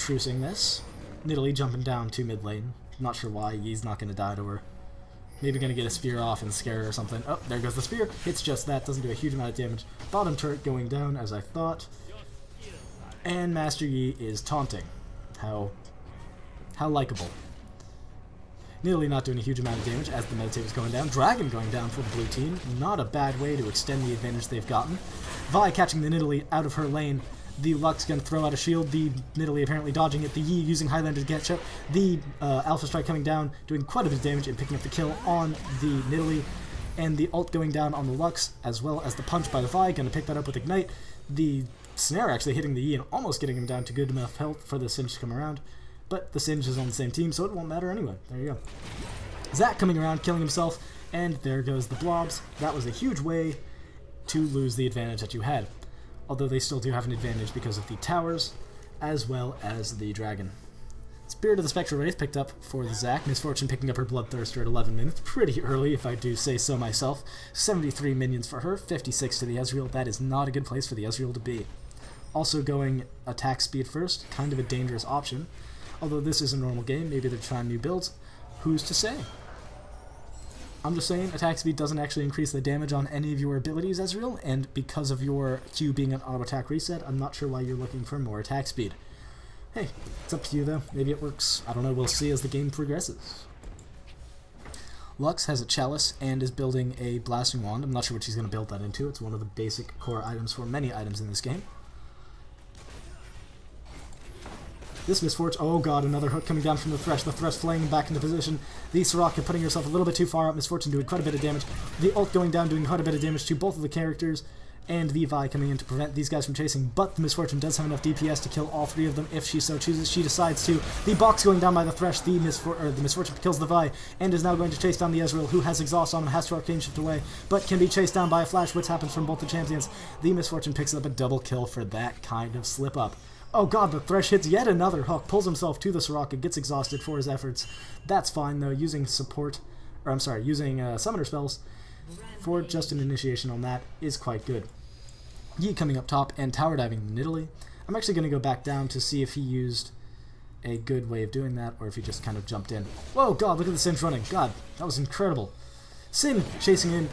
trucing this. Nidalee jumping down to mid lane. Not sure why. He's not going to die to her. Maybe going to get a spear off and scare her or something. Oh, there goes the spear. Hits just that. Doesn't do a huge amount of damage. Bottom turret going down, as I thought. And Master Yi is taunting. How likable. Nidalee not doing a huge amount of damage as the meditate was going down. Dragon going down for the blue team. Not a bad way to extend the advantage they've gotten. Vi catching the Nidalee out of her lane. The Lux going to throw out a shield. The Nidalee apparently dodging it. The Yi using Highlander to catch up. The Alpha Strike coming down, doing quite a bit of damage and picking up the kill on the Nidalee. And the ult going down on the Lux, as well as the punch by the Vi. Going to pick that up with Ignite. The Snare actually hitting the Yi and almost getting him down to good enough health for the Singe to come around. But the Singe is on the same team, so it won't matter anyway. There you go. Zac coming around, killing himself, and there goes the blobs. That was a huge way to lose the advantage that you had. Although they still do have an advantage because of the towers, as well as the dragon. Spirit of the Spectral Wraith picked up for the Zac. Misfortune picking up her Bloodthirster at 11 minutes. Pretty early, if I do say so myself. 73 minions for her, 56 to the Ezreal. That is not a good place for the Ezreal to be. Also going attack speed first, kind of a dangerous option. Although this is a normal game, maybe they're trying new builds. Who's to say? I'm just saying, attack speed doesn't actually increase the damage on any of your abilities, Ezreal, and because of your Q being an auto-attack reset, I'm not sure why you're looking for more attack speed. Hey, it's up to you though. Maybe it works. I don't know, we'll see as the game progresses. Lux has a Chalice and is building a Blasting Wand. I'm not sure what she's going to build that into. It's one of the basic core items for many items in this game. This Misfortune, oh god, another hook coming down from the Thresh flaying back into position. The Soraka putting herself a little bit too far out, Misfortune doing quite a bit of damage. The ult going down, doing quite a bit of damage to both of the characters, and the Vi coming in to prevent these guys from chasing, but the Misfortune does have enough DPS to kill all three of them if she so chooses. She decides to. The box going down by the Thresh, the Misfortune kills the Vi, and is now going to chase down the Ezreal, who has Exhaust on him, has to Arcane Shift away, but can be chased down by a Flash, which happens from both the champions. The Misfortune picks up a double kill for that kind of slip-up. Oh god, the Thresh hits yet another hook, pulls himself to the Soraka, gets exhausted for his efforts. That's fine though, using summoner spells for just an initiation on that is quite good. Yi coming up top and tower diving Nidalee. I'm actually going to go back down to see if he used a good way of doing that, or if he just kind of jumped in. Whoa, god, look at the Singe running. God, that was incredible. Sin chasing in,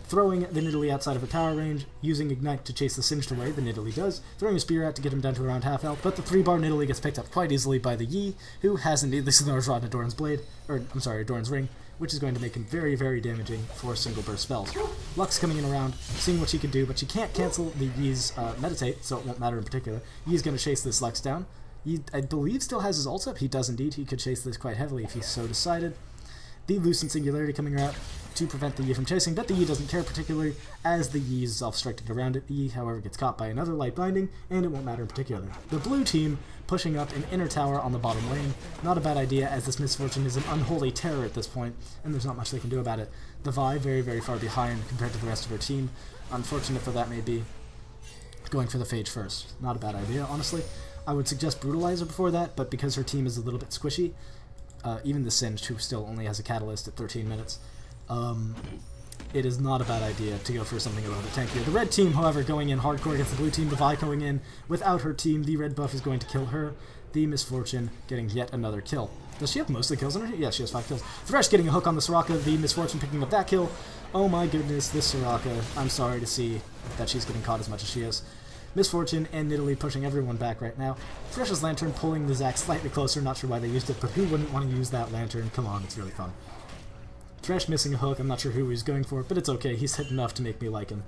throwing the Nidalee outside of her tower range, using Ignite to chase the Singed away, the Nidalee does, throwing a spear out to get him down to around half health, but the 3-bar Nidalee gets picked up quite easily by the Yi, who has indeed, this is Rod in Doran's blade, or, I'm sorry, Doran's ring, which is going to make him very, very damaging for single burst spells. Lux coming in around, seeing what she can do, but she can't cancel the Yi's Meditate, so it won't matter in particular. Yi's going to chase this Lux down. Yi, I believe, still has his ult up. He does indeed. He could chase this quite heavily if he so decided. The Lucent Singularity coming out to prevent the Yi from chasing, but the Yi doesn't care particularly, as the Yi is self-structed around it. The Yi, however, gets caught by another Light Binding, and it won't matter in particular. The blue team pushing up an inner tower on the bottom lane. Not a bad idea, as this Misfortune is an unholy terror at this point, and there's not much they can do about it. The Vi, very, very far behind compared to the rest of her team. Unfortunate though that may be, going for the Phage first. Not a bad idea, honestly. I would suggest Brutalizer before that, but because her team is a little bit squishy, even the Singed, who still only has a Catalyst at 13 minutes, it is not a bad idea to go for something a little bit tankier. The red team, however, going in hardcore against the blue team. The Vi going in without her team. The red buff is going to kill her. The Misfortune getting yet another kill. Does she have most of the kills on her? Yeah, she has 5 kills. Thresh getting a hook on the Soraka. The Misfortune picking up that kill. Oh my goodness, this Soraka. I'm sorry to see that she's getting caught as much as she is. Misfortune and Nidalee pushing everyone back right now. Thresh's Lantern pulling the Zac slightly closer. Not sure why they used it, but who wouldn't want to use that Lantern? Come on, it's really fun. Thresh missing a hook. I'm not sure who he's going for, but it's okay. He's hit enough to make me like him.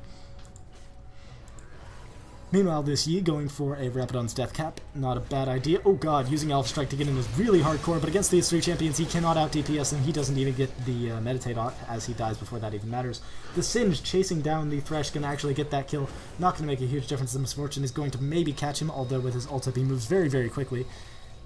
Meanwhile, this Yi going for a Rapidon's Death Cap. Not a bad idea. Oh god, using Alpha Strike to get in is really hardcore, but against these 3 champions, he cannot out-DPS them. He doesn't even get the Meditate on, as he dies before that even matters. The Singe chasing down the Thresh, going to actually get that kill. Not going to make a huge difference. The Misfortune is going to maybe catch him, although with his ult up, he moves very, very quickly.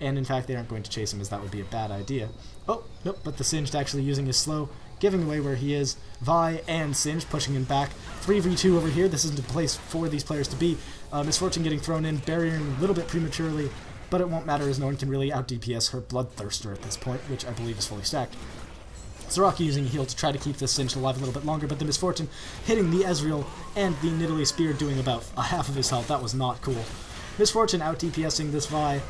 And in fact, they aren't going to chase him, as that would be a bad idea. Oh, nope, but the Singed actually using his slow, giving away where he is. Vi and Singe pushing him back. 3v2 over here. This isn't a place for these players to be. Misfortune getting thrown in, barriering a little bit prematurely, but it won't matter as no one can really out-DPS her Bloodthirster at this point, which I believe is fully stacked. Soraka using a heal to try to keep this Singed alive a little bit longer, but the Misfortune hitting the Ezreal and the Nidalee Spear doing about a half of his health. That was not cool. Misfortune out-DPSing this Vi,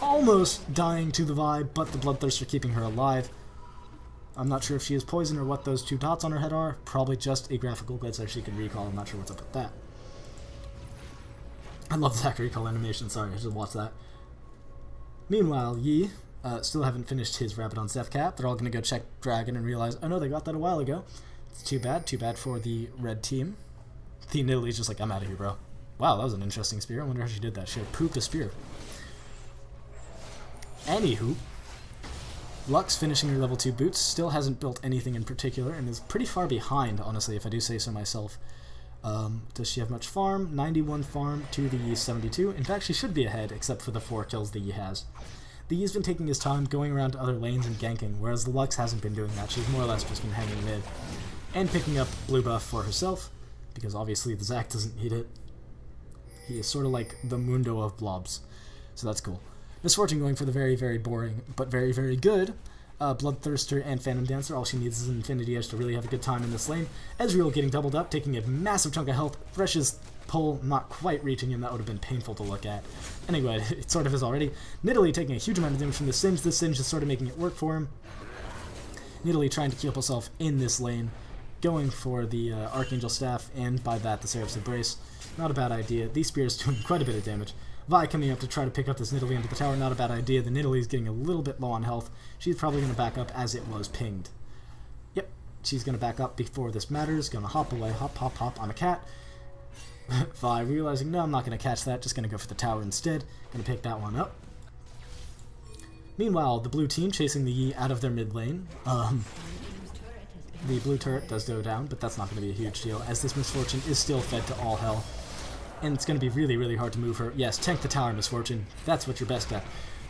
almost dying to the Vi, but the Bloodthirster keeping her alive. I'm not sure if she is poisoned or what those 2 dots on her head are. Probably just a graphical glitch that she can recall. I'm not sure what's up with that. I love that recall animation. Sorry, I should watch that. Meanwhile, Yi still haven't finished his Rabadon Zeph Cap. They're all going to go check Dragon and realize, oh no, they got that a while ago. It's too bad. Too bad for the red team. The Nidalee's just like, I'm out of here, bro. Wow, that was an interesting spear. I wonder how she did that. She had pooped a spear. Anywho, Lux finishing her level 2 boots, still hasn't built anything in particular, and is pretty far behind, honestly, if I do say so myself. Does she have much farm? 91 farm to the Yi 72. In fact, she should be ahead, except for the 4 kills the Yi has. The Yi's been taking his time going around to other lanes and ganking, whereas the Lux hasn't been doing that. She's more or less just been hanging mid. And picking up blue buff for herself, because obviously the Zac doesn't need it. He is sort of like the Mundo of blobs, so that's cool. Misfortune going for the very, very boring, but very, very good Bloodthirster and Phantom Dancer. All she needs is an Infinity Edge to really have a good time in this lane. Ezreal getting doubled up, taking a massive chunk of health. Thresh's pull not quite reaching him. That would have been painful to look at. Anyway, it sort of is already. Nidalee taking a huge amount of damage from the Singe. This Singe is sort of making it work for him. Nidalee trying to keep herself in this lane, going for the Archangel Staff, and by that the Seraph's Embrace. Not a bad idea. These spears doing quite a bit of damage. Vi coming up to try to pick up this Nidalee into the tower, not a bad idea. The Nidalee is getting a little bit low on health. She's probably going to back up as it was pinged. Yep, she's going to back up before this matters. Going to hop away, hop, hop, hop on a cat. Vi realizing, no, I'm not going to catch that, just going to go for the tower instead. Going to pick that one up. Meanwhile, the blue team chasing the Yi out of their mid lane. The blue turret does go down, but that's not going to be a huge deal, as this Misfortune is still fed to all hell. And it's going to be really, really hard to move her. Yes, tank the tower, Misfortune. That's what you're best at.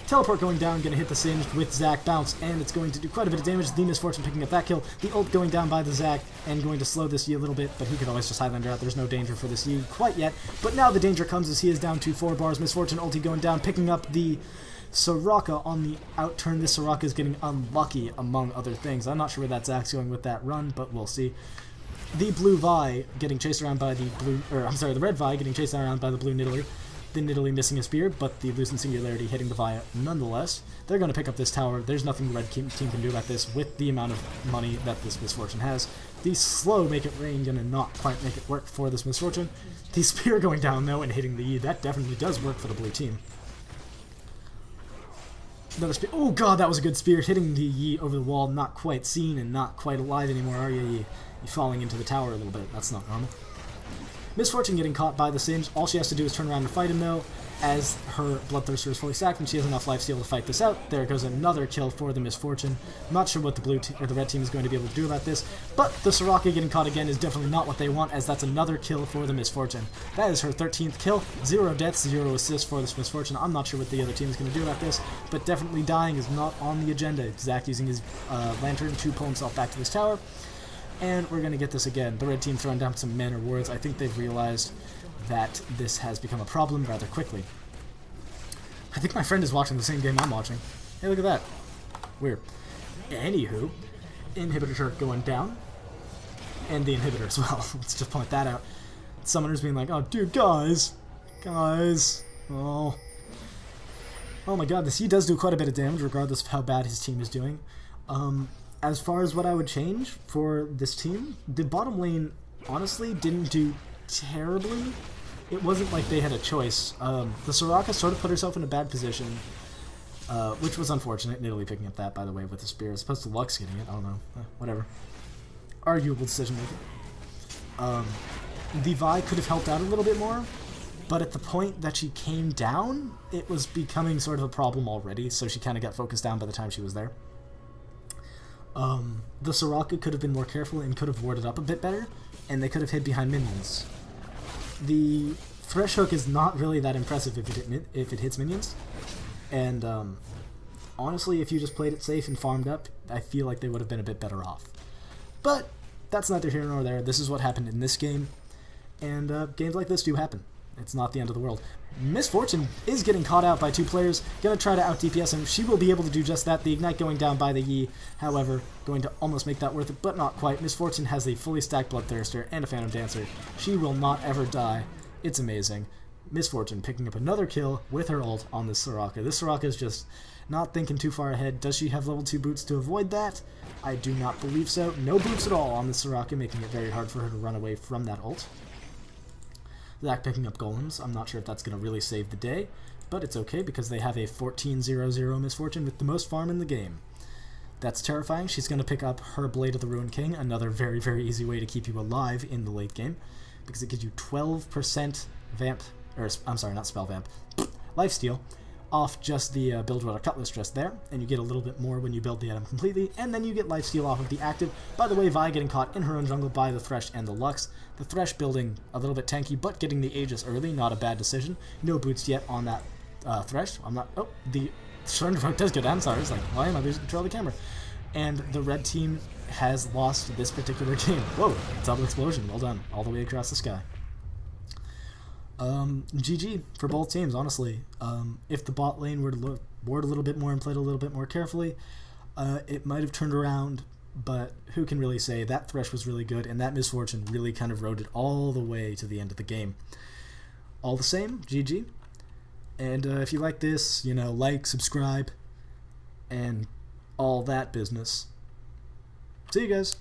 Teleport going down, going to hit the Singe with Zac bounce, and it's going to do quite a bit of damage. The Misfortune picking up that kill. The ult going down by the Zac, and going to slow this Yi a little bit, but he could always just Highlander out. There's no danger for this Yi quite yet. But now the danger comes as he is down to 4 bars. Misfortune ulti going down, picking up the Soraka on the outturn. This Soraka is getting unlucky, among other things. I'm not sure where that Zac's going with that run, but we'll see. The blue Vi getting chased around by the the red Vi getting chased around by the blue Nidalee. The Nidalee missing a spear, but the Lucent Singularity hitting the Vi nonetheless. They're going to pick up this tower. There's nothing the red team can do about this with the amount of money that this Misfortune has. The slow make it rain going to not quite make it work for this Misfortune. The spear going down though and hitting the Yi, that definitely does work for the blue team. Another spear. Oh god, that was a good spear, hitting the Yi over the wall. Not quite seen and not quite alive anymore, are you, Yi? You're falling into the tower a little bit. That's not normal. Misfortune getting caught by the Singe. All she has to do is turn around and fight him though, as her Bloodthirster is fully stacked and she has enough life to be able to fight this out. There goes another kill for the Misfortune. I'm not sure what the blue or the red team is going to be able to do about this, but the Soraka getting caught again is definitely not what they want, as that's another kill for the Misfortune. That is her 13th kill. 0 deaths, 0 assists for this Misfortune. I'm not sure what the other team is going to do about this, but definitely dying is not on the agenda. Zac using his lantern to pull himself back to this tower. And we're going to get this again. The red team throwing down some mana wards. I think they've realized that this has become a problem rather quickly. I think my friend is watching the same game I'm watching. Hey, look at that. Weird. Anywho, inhibitor turret going down. And the inhibitor as well. Let's just point that out. Summoners being like, oh, dude, guys. Oh my god, this Yi does do quite a bit of damage regardless of how bad his team is doing. As far as what I would change for this team, the bottom lane honestly didn't do terribly. It wasn't like they had a choice. The Soraka sort of put herself in a bad position, which was unfortunate. Nidalee picking up that, by the way, with the spear, as opposed to Lux getting it. I don't know. Whatever. Arguable decision making. The Vi could have helped out a little bit more, but at the point that she came down, it was becoming sort of a problem already, so she kind of got focused down by the time she was there. The Soraka could have been more careful and could have warded up a bit better, and they could have hid behind minions. The Thresh Hook is not really that impressive if it hits minions, and honestly, if you just played it safe and farmed up, I feel like they would have been a bit better off. But that's neither here nor there. This is what happened in this game, and games like this do happen. It's not the end of the world. Misfortune is getting caught out by 2 players. Gonna try to out DPS him. She will be able to do just that. The Ignite going down by the Yi, however, going to almost make that worth it, but not quite. Misfortune has a fully stacked Bloodthirster and a Phantom Dancer. She will not ever die. It's amazing. Misfortune picking up another kill with her ult on this Soraka. This Soraka is just not thinking too far ahead. Does she have level 2 boots to avoid that? I do not believe so. No boots at all on this Soraka, making it very hard for her to run away from that ult. Zach picking up golems. I'm not sure if that's going to really save the day, but it's okay because they have a 14-0-0 Misfortune with the most farm in the game. That's terrifying. She's going to pick up her Blade of the Ruined King, another very, very easy way to keep you alive in the late game, because it gives you 12% vamp, or I'm sorry, not spell vamp, lifesteal, off just the Buildwater Cutlass just there, and you get a little bit more when you build the item completely, and then you get lifesteal off of the active. By the way, Vi getting caught in her own jungle by the Thresh and the Lux. The Thresh building a little bit tanky, but getting the Aegis early, not a bad decision. No boots yet on that Thresh. I'm not, oh, the Surrender Vote does go down, sorry, it's like, why am I losing control of the camera? And the red team has lost this particular game. Whoa, double explosion, well done, all the way across the sky. GG for both teams, honestly. If the bot lane were to ward a little bit more and played a little bit more carefully, it might have turned around, but who can really say? That Thresh was really good, and that Misfortune really kind of rode it all the way to the end of the game. All the same, GG. And if you like this, you know, like, subscribe, and all that business. See you guys.